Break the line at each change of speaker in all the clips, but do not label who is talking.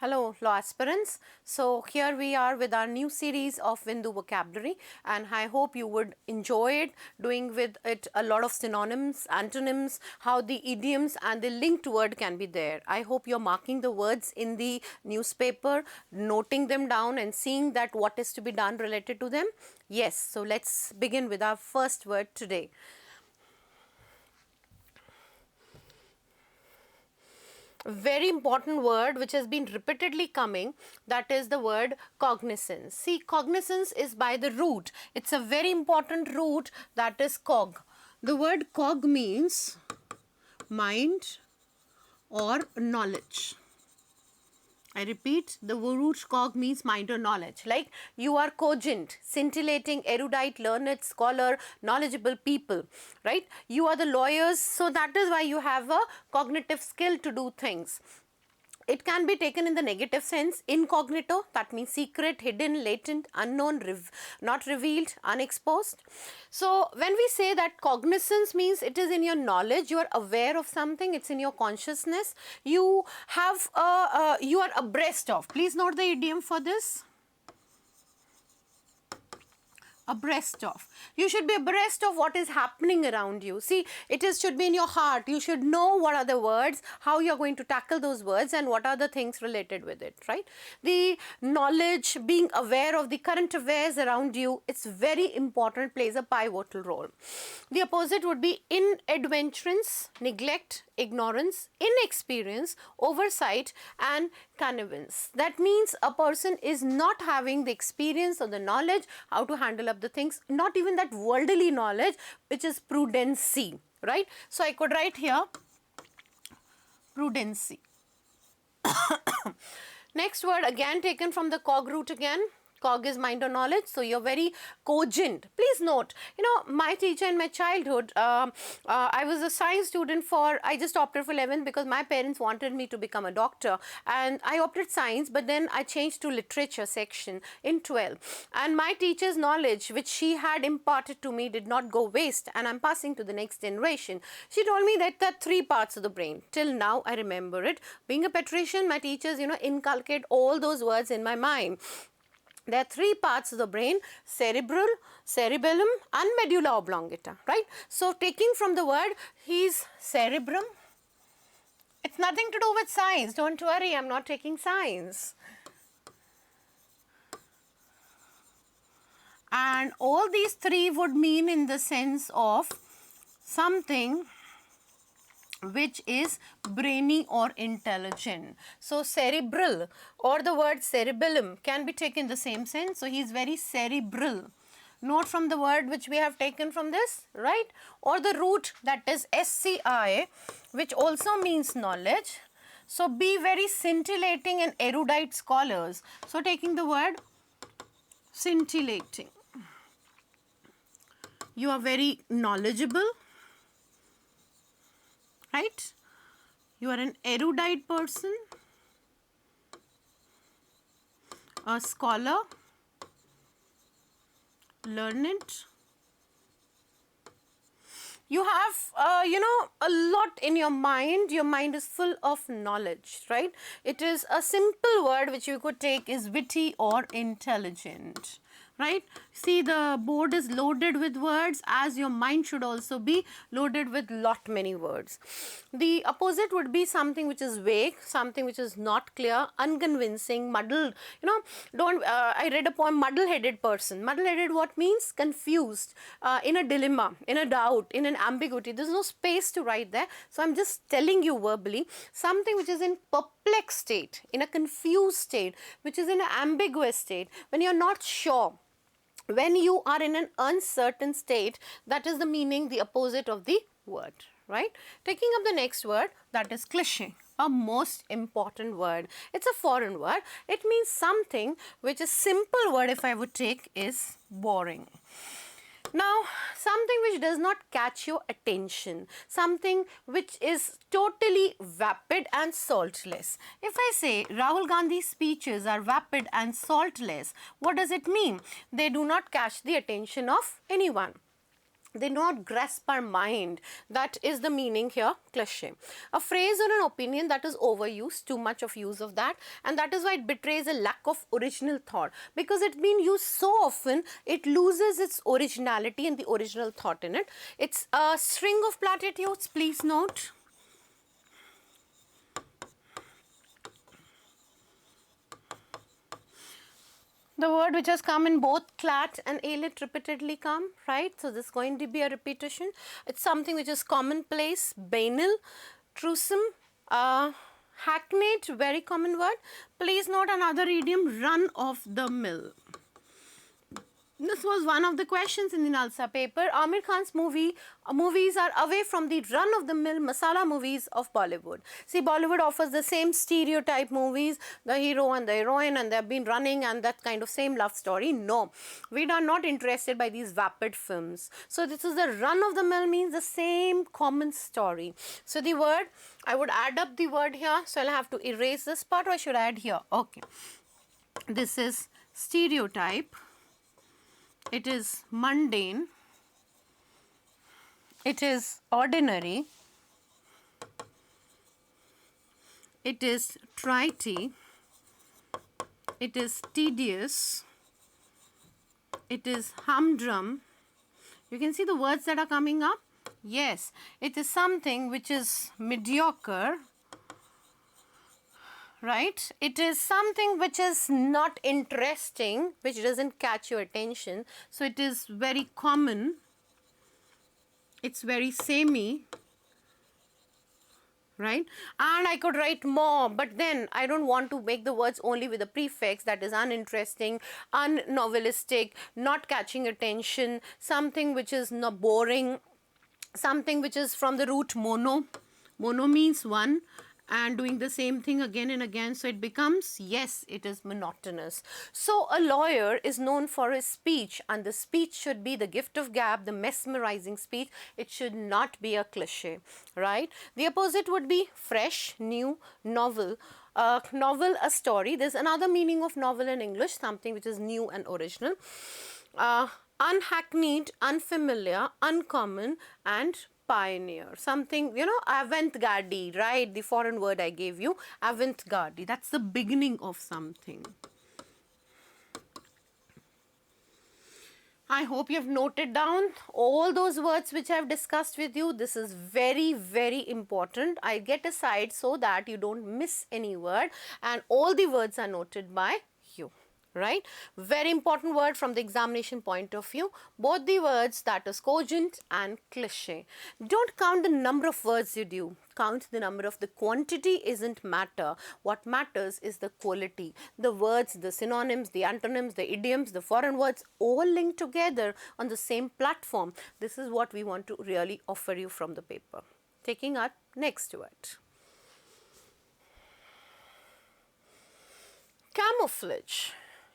Hello law aspirants. So here we are with our new series of Vindu vocabulary, and I hope you would enjoy it, doing with it a lot of synonyms, antonyms, how the idioms and the linked word can be there. I hope you're marking the words in the newspaper, noting them down and seeing that what is to be done related to them. Yes, so let's begin with our first word today. Very important word which has been repeatedly coming, that is the word cognizance. See, cognizance is by the root. It's a very important root, that is cog. The word cog means mind or knowledge. I repeat, the root cog means mind or knowledge. Like you are cogent, scintillating, erudite, learned, scholar, knowledgeable people, right? You are the lawyers, so that is why you have a cognitive skill to do things. It can be taken in the negative sense, incognito, that means secret, hidden, latent, unknown, not revealed, unexposed. So when we say that cognizance means it is in your knowledge, you are aware of something, it's in your consciousness, you have you are abreast of. Please note the idiom for this. Abreast of. You should be abreast of what is happening around you. See, should be in your heart. You should know what are the words, how you are going to tackle those words, and what are the things related with it, right? The knowledge, being aware of the current affairs around you, it's very important, plays a pivotal role. The opposite would be inadvertence, neglect, ignorance, inexperience, oversight, and connivance. That means a person is not having the experience or the knowledge how to handle up the things, not even that worldly knowledge, which is prudency, right? So I could write here prudency. Next word again taken from the cog root again. Cog is mind or knowledge, so you're very cogent. Please note, my teacher in my childhood, I was a science student I just opted for 11th because my parents wanted me to become a doctor, and I opted science, but then I changed to literature section in 12th. And my teacher's knowledge, which she had imparted to me, did not go waste, and I'm passing to the next generation. She told me that there are 3 parts of the brain. Till now, I remember it. Being a patrician, my teachers, inculcate all those words in my mind. There are 3 parts of the brain: cerebral, cerebellum, and medulla oblongata, right? So taking from the word, he's cerebrum. It's nothing to do with science. Don't worry, I'm not taking science. And all these 3 would mean in the sense of something which is brainy or intelligent. So cerebral or the word cerebellum can be taken in the same sense. So he is very cerebral. Note from the word which we have taken from this, right? Or the root, that is SCI, which also means knowledge. So be very scintillating and erudite scholars. So taking the word scintillating. You are very knowledgeable, right? You are an erudite person, a scholar, learned. You have, a lot in your mind. Your mind is full of knowledge, right? It is a simple word which you could take is witty or intelligent, right? See, the board is loaded with words, as your mind should also be loaded with many words. The opposite would be something which is vague, something which is not clear, unconvincing, muddled. I read a poem, muddle-headed person. Muddle-headed what means? Confused, in a dilemma, in a doubt, in an ambiguity. There's no space to write there. So I'm just telling you verbally, something which is in perplexed state, in a confused state, which is in an ambiguous state, when you're not sure. When you are in an uncertain state, that is the meaning, the opposite of the word, right? Taking up the next word, that is cliché, a most important word. It's a foreign word. It means something which is simple word, if I would take, is boring. Now, something which does not catch your attention, something which is totally vapid and saltless. If I say Rahul Gandhi's speeches are vapid and saltless, what does it mean? They do not catch the attention of anyone. They do not grasp our mind. That is the meaning here, cliché. A phrase or an opinion that is overused, too much of use of that, and that is why it betrays a lack of original thought. Because it's been used so often, it loses its originality and the original thought in it. It's a string of platitudes, please note. The word which has come in both CLAT and AILET repeatedly come, right? So this is going to be a repetition. It's something which is commonplace, banal, truism, hackneyed, very common word. Please note another idiom, run of the mill. This was one of the questions in the Nalsa paper. Amir Khan's movies are away from the run-of-the-mill masala movies of Bollywood. See, Bollywood offers the same stereotype movies, the hero and the heroine, and they've been running and that kind of same love story. No, we are not interested by these vapid films. So this is the run-of-the-mill means the same common story. So the word, I would add up the word here. So I'll have to erase this part, or I should add here. Okay. This is stereotype. It is mundane, it is ordinary, it is trite, it is tedious, it is humdrum. You can see the words that are coming up. Yes, it is something which is mediocre, right? It is something which is not interesting, which doesn't catch your attention. So it is very common, it's very samey, right? And I could write more, but then I don't want to make the words only with a prefix that is uninteresting, unnovelistic, not catching attention, something which is not boring, something which is from the root mono. Mono means one, and doing the same thing again and again, so it becomes, yes, it is monotonous. So a lawyer is known for his speech, and the speech should be the gift of gab, the mesmerizing speech. It should not be a cliche, right? The opposite would be fresh, new, novel. Novel, a story. There's another meaning of novel in English, something which is new and original. Unhackneyed, unfamiliar, uncommon, and pioneer. Something, you know, avant-garde, right? The foreign word I gave you, avant-garde. That's the beginning of something. I hope you have noted down all those words which I have discussed with you. This is very, very important. I get aside so that you don't miss any word, and all the words are noted by you. Right? Very important word from the examination point of view. Both the words, that is cogent and cliche. Don't count the number of words you do. Count the number of the quantity isn't matter. What matters is the quality. The words, the synonyms, the antonyms, the idioms, the foreign words all linked together on the same platform. This is what we want to really offer you from the paper. Taking our next word. Camouflage.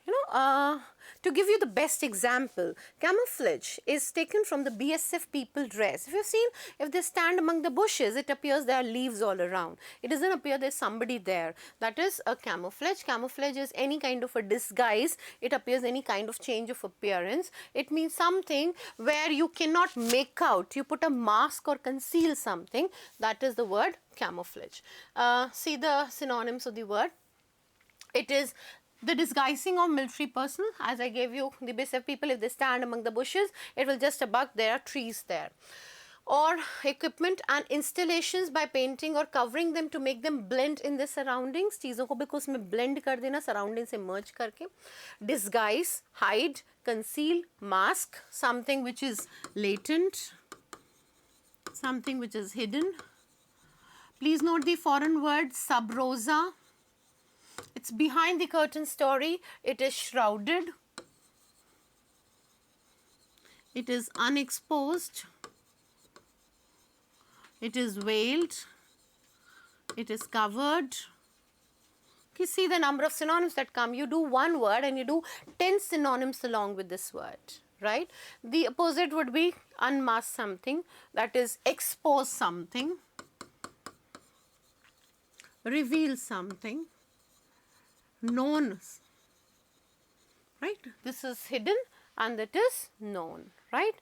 You know, to give you the best example, camouflage is taken from the BSF people dress. If you've seen, if they stand among the bushes, it appears there are leaves all around. It doesn't appear there's somebody there. That is a camouflage. Camouflage is any kind of a disguise. It appears any kind of change of appearance. It means something where you cannot make out. You put a mask or conceal something. That is the word camouflage. See the synonyms of the word. It is the disguising of military personnel. As I gave you, the BSF people, if they stand among the bushes, it will just abut there are trees there. Or equipment and installations by painting or covering them to make them blend in the surroundings. चीज़ों को भी कुछ में blend कर देना, surrounding से merge करके. Disguise, hide, conceal, mask, something which is latent, something which is hidden. Please note the foreign word sub rosa. It's behind the curtain story. It is shrouded. It is unexposed. It is veiled. It is covered. You see the number of synonyms that come. You do one word and you do 10 synonyms along with this word, right? The opposite would be unmask something, that is expose something, reveal something, known, right? This is hidden and that is known, right?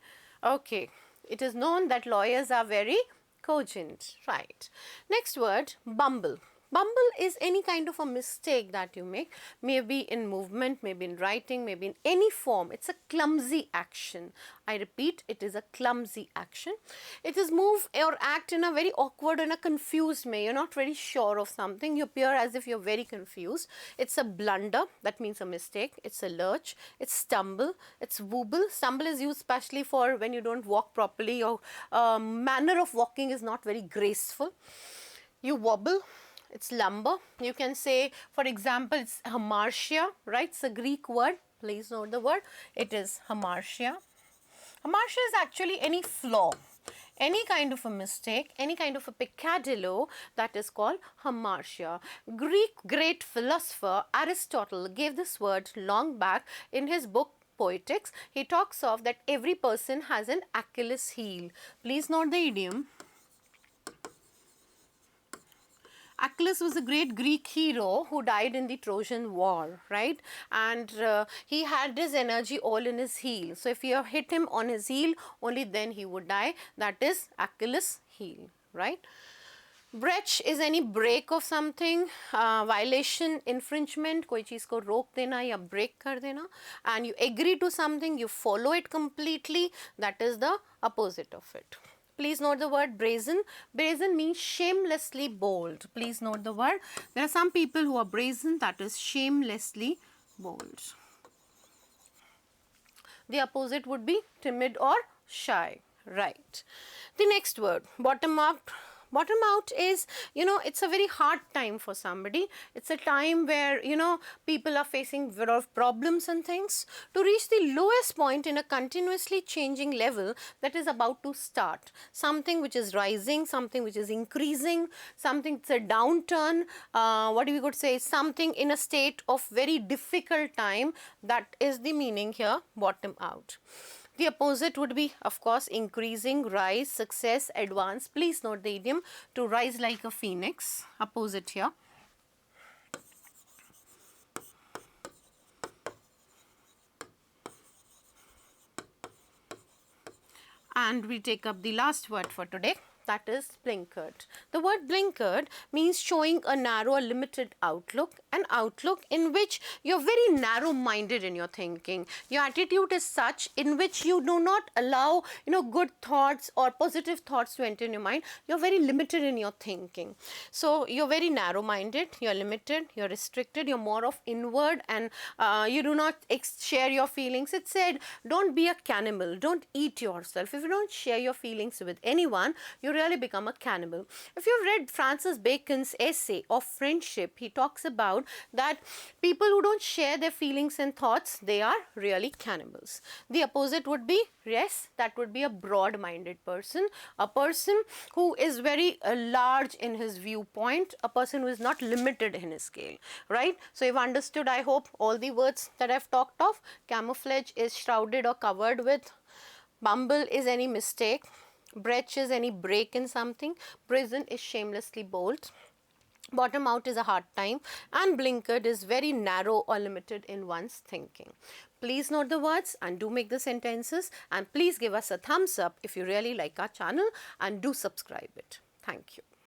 Okay, It is known that lawyers are very cogent, right? Next word, bumble. Bumble is any kind of a mistake that you make, maybe in movement, maybe in writing, maybe in any form. It's a clumsy action. I repeat, it is a clumsy action. It is move or act in a very awkward and a confused way. You're not very sure of something. You appear as if you're very confused. It's a blunder. That means a mistake. It's a lurch. It's stumble. It's wobble. Stumble is used especially for when you don't walk properly. Your manner of walking is not very graceful. You wobble. It's lumber. You can say, for example, it's hamartia, right? It's a Greek word. Please note the word. It is hamartia. Hamartia is actually any flaw, any kind of a mistake, any kind of a peccadillo, that is called hamartia. Greek great philosopher Aristotle gave this word long back in his book Poetics. He talks of that every person has an Achilles heel. Please note the idiom. Achilles was a great Greek hero who died in the Trojan War, right? And he had his energy all in his heel. So if you hit him on his heel, only then he would die. That is Achilles heel, right? Breach is any break of something, violation, infringement, कोई चीज़ को रोक देना या break कर देना, and you agree to something, you follow it completely, that is the opposite of it. Please note the word brazen. Brazen means shamelessly bold. Please note the word. There are some people who are brazen, that is shamelessly bold. The opposite would be timid or shy, right? The next word, bottom up. Bottom out is, it's a very hard time for somebody. It's a time where, people are facing a lot of problems and things. To reach the lowest point in a continuously changing level that is about to start. Something which is rising, something which is increasing, something it's a downturn. What we could say, something in a state of very difficult time. That is the meaning here, bottom out. The opposite would be, of course, increasing, rise, success, advance. Please note the idiom, to rise like a phoenix. Opposite here. And we take up the last word for today. That is blinkered. The word blinkered means showing a narrow or limited outlook, an outlook in which you're very narrow-minded in your thinking. Your attitude is such in which you do not allow, good thoughts or positive thoughts to enter in your mind. You're very limited in your thinking. So you're very narrow-minded, you're limited, you're restricted, you're more of inward, and you do not share your feelings. It said, don't be a cannibal, don't eat yourself. If you don't share your feelings with anyone, you really become a cannibal. If you've read Francis Bacon's essay of friendship, he talks about that people who don't share their feelings and thoughts, they are really cannibals. The opposite would be, yes, that would be a broad-minded person, a person who is very large in his viewpoint, a person who is not limited in his scale, right? So you've understood, I hope, all the words that I've talked of. Camouflage is shrouded or covered with. Bumble is any mistake. Breach is any break in something. Brazen is shamelessly bold. Bottom out is a hard time, and blinkered is very narrow or limited in one's thinking. Please note the words and do make the sentences, and please give us a thumbs up if you really like our channel, and do subscribe it. Thank you.